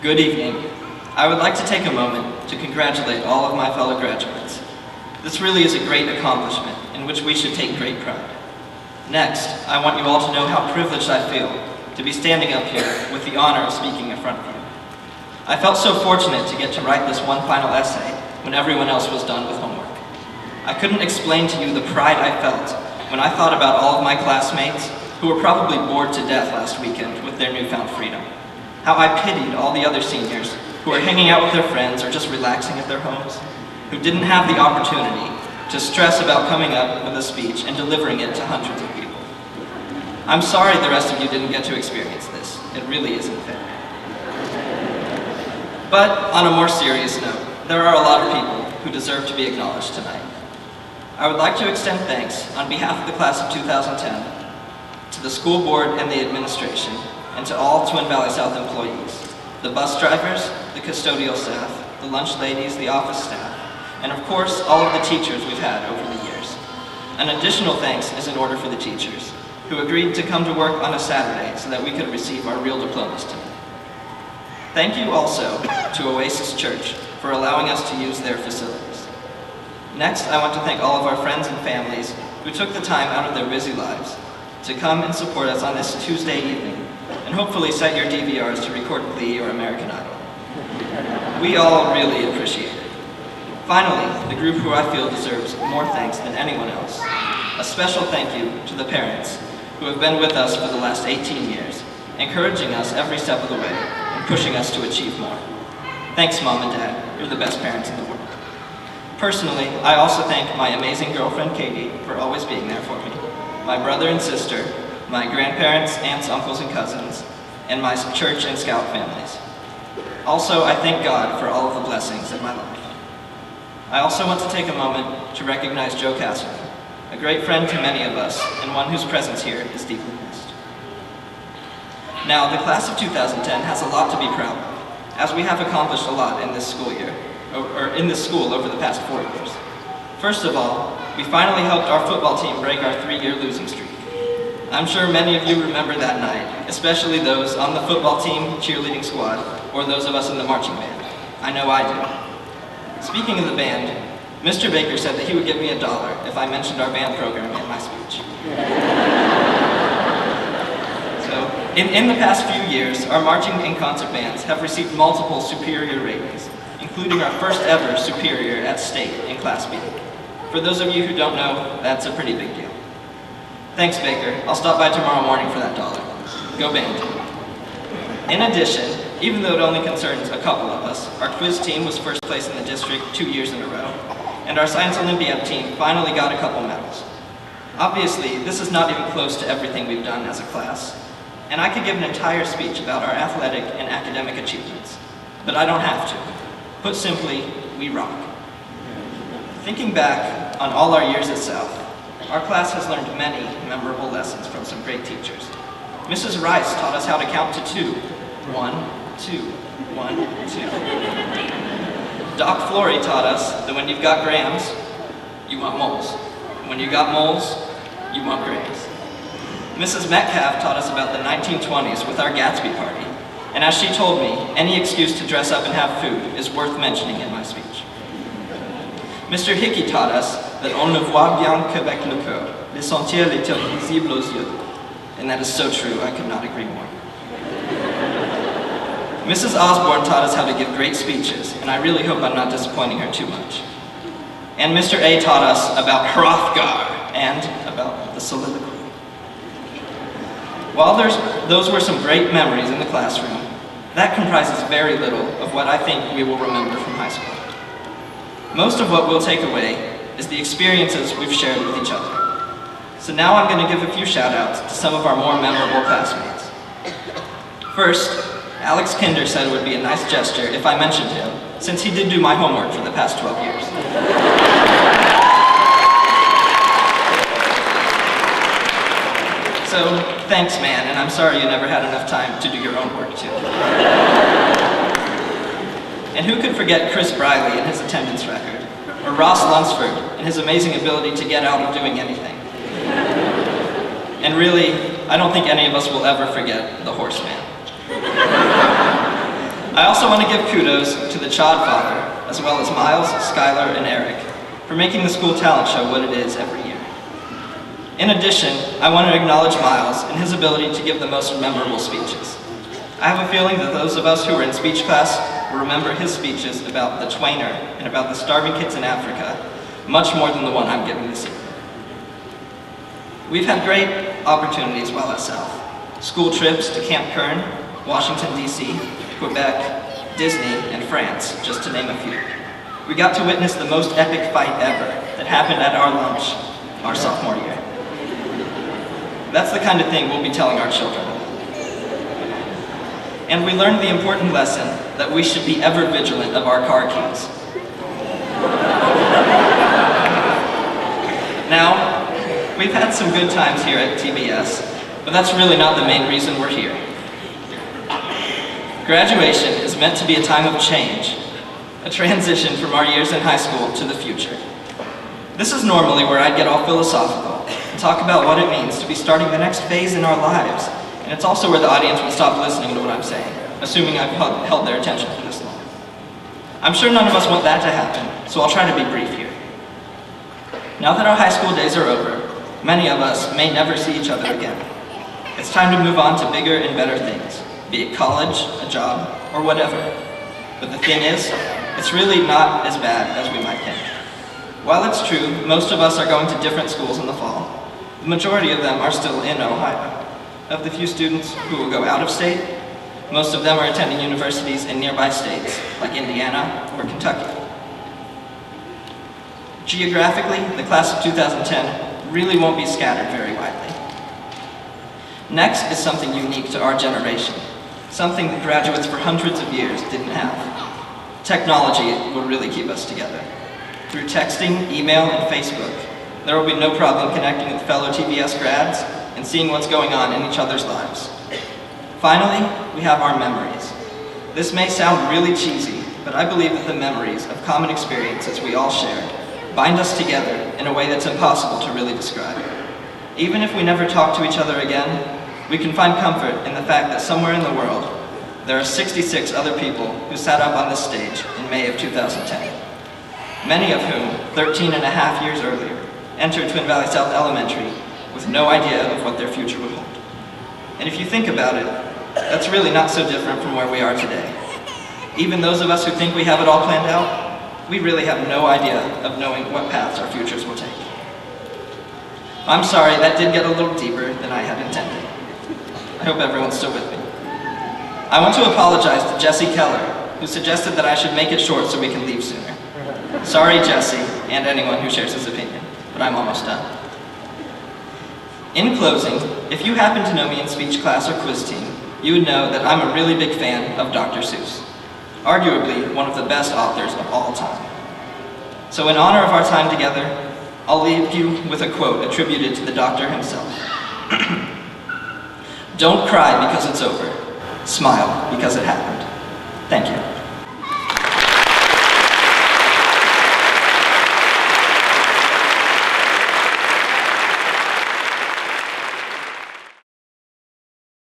Good evening. I would like to take a moment to congratulate all of my fellow graduates. This really is a great accomplishment in which we should take great pride. Next, I want you all to know how privileged I feel to be standing up here with the honor of speaking in front of you. I felt so fortunate to get to write this one final essay when everyone else was done with homework. I couldn't explain to you the pride I felt when I thought about all of my classmates who were probably bored to death last weekend with their newfound freedom. How I pitied all the other seniors who were hanging out with their friends or just relaxing at their homes, who didn't have the opportunity to stress about coming up with a speech and delivering it to hundreds of people. I'm sorry the rest of you didn't get to experience this. It really isn't fair. But on a more serious note, there are a lot of people who deserve to be acknowledged tonight. I would like to extend thanks on behalf of the class of 2010 to the school board and the administration, and to all Twin Valley South employees, the bus drivers, the custodial staff, the lunch ladies, the office staff, and of course, all of the teachers we've had over the years. An additional thanks is in order for the teachers, who agreed to come to work on a Saturday so that we could receive our real diplomas tonight. Thank you also to Oasis Church for allowing us to use their facilities. Next, I want to thank all of our friends and families who took the time out of their busy lives to come and support us on this Tuesday evening, and hopefully set your DVRs to record Glee or American Idol. We all really appreciate it. Finally, the group who I feel deserves more thanks than anyone else. A special thank you to the parents who have been with us for the last 18 years, encouraging us every step of the way and pushing us to achieve more. Thanks, Mom and Dad. You're the best parents in the world. Personally, I also thank my amazing girlfriend, Katie, for always being there for me, my brother and sister, my grandparents, aunts, uncles, and cousins, and my church and scout families. Also, I thank God for all of the blessings in my life. I also want to take a moment to recognize Joe Castleman, a great friend to many of us, and one whose presence here is deeply missed. Now, the class of 2010 has a lot to be proud of, as we have accomplished a lot in this school year, or in this school over the past 4 years. First of all, we finally helped our football team break our 3-year losing streak. I'm sure many of you remember that night, especially those on the football team, cheerleading squad, or those of us in the marching band. I know I do. Speaking of the band, Mr. Baker said that he would give me $1 if I mentioned our band program in my speech. So, in the past few years, our marching and concert bands have received multiple superior ratings, including our first ever superior at state in Class B. For those of you who don't know, that's a pretty big deal. Thanks, Baker. I'll stop by tomorrow morning for that $1. Go band. In addition, even though it only concerns a couple of us, our quiz team was first place in the district 2 years in a row, and our Science Olympiad team finally got a couple medals. Obviously, this is not even close to everything we've done as a class, and I could give an entire speech about our athletic and academic achievements, but I don't have to. Put simply, we rock. Thinking back on all our years at South, our class has learned many memorable lessons from some great teachers. Mrs. Rice taught us how to count to 2. 1, 2, 1, 2. Doc Flory taught us that when you've got grams, you want moles. When you got moles, you want grams. Mrs. Metcalf taught us about the 1920s with our Gatsby party, and as she told me, any excuse to dress up and have food is worth mentioning in my speech. Mr. Hickey taught us that on ne voit bien qu'avec le cœur, l'essentiel est visible aux yeux. And that is so true, I could not agree more. Mrs. Osborne taught us how to give great speeches, and I really hope I'm not disappointing her too much. And Mr. A taught us about Hrothgar and about the soliloquy. While those were some great memories in the classroom, that comprises very little of what I think we will remember from high school. Most of what we'll take away is the experiences we've shared with each other. So now I'm going to give a few shout-outs to some of our more memorable classmates. First, Alex Kinder said it would be a nice gesture if I mentioned him, since he did do my homework for the past 12 years. So, thanks, man, and I'm sorry you never had enough time to do your own work, too. And who could forget Chris Briley and his attendance record, or Ross Lunsford and his amazing ability to get out of doing anything. And really, I don't think any of us will ever forget the Horseman. I also want to give kudos to the Chod Father, as well as Miles, Skylar, and Eric, for making the school talent show what it is every year. In addition, I want to acknowledge Miles and his ability to give the most memorable speeches. I have a feeling that those of us who were in speech class will remember his speeches about the Twainer and about the starving kids in Africa much more than the one I'm giving this evening. We've had great opportunities while at South. School trips to Camp Kern, Washington, D.C., Quebec, Disney, and France, just to name a few. We got to witness the most epic fight ever that happened at our lunch our sophomore year. That's the kind of thing we'll be telling our children. And we learned the important lesson that we should be ever vigilant of our car keys. Now, we've had some good times here at TVS, but that's really not the main reason we're here. Graduation is meant to be a time of change, a transition from our years in high school to the future. This is normally where I'd get all philosophical and talk about what it means to be starting the next phase in our lives, and it's also where the audience would stop listening to what I'm saying, assuming I've held their attention for this long. I'm sure none of us want that to happen, so I'll try to be brief here. Now that our high school days are over, many of us may never see each other again. It's time to move on to bigger and better things, be it college, a job, or whatever. But the thing is, it's really not as bad as we might think. While it's true, most of us are going to different schools in the fall, the majority of them are still in Ohio. Of the few students who will go out of state, most of them are attending universities in nearby states, like Indiana or Kentucky. Geographically, the class of 2010 really won't be scattered very widely. Next is something unique to our generation, something that graduates for hundreds of years didn't have. Technology will really keep us together. Through texting, email, and Facebook, there will be no problem connecting with fellow TVS grads and seeing what's going on in each other's lives. Finally, we have our memories. This may sound really cheesy, but I believe that the memories of common experiences we all shared bind us together in a way that's impossible to really describe. Even if we never talk to each other again, we can find comfort in the fact that somewhere in the world, there are 66 other people who sat up on this stage in May of 2010. Many of whom, 13 and a half years earlier, entered Twin Valley South Elementary with no idea of what their future would hold. And if you think about it, that's really not so different from where we are today. Even those of us who think we have it all planned out, we really have no idea of knowing what paths our futures will take. I'm sorry, that did get a little deeper than I had intended. I hope everyone's still with me. I want to apologize to Jesse Keller, who suggested that I should make it short so we can leave sooner. Sorry, Jesse, and anyone who shares his opinion, but I'm almost done. In closing, if you happen to know me in speech class or quiz team, you would know that I'm a really big fan of Dr. Seuss, arguably one of the best authors of all time. So in honor of our time together, I'll leave you with a quote attributed to the doctor himself. Don't cry because it's over. Smile because it happened. Thank you.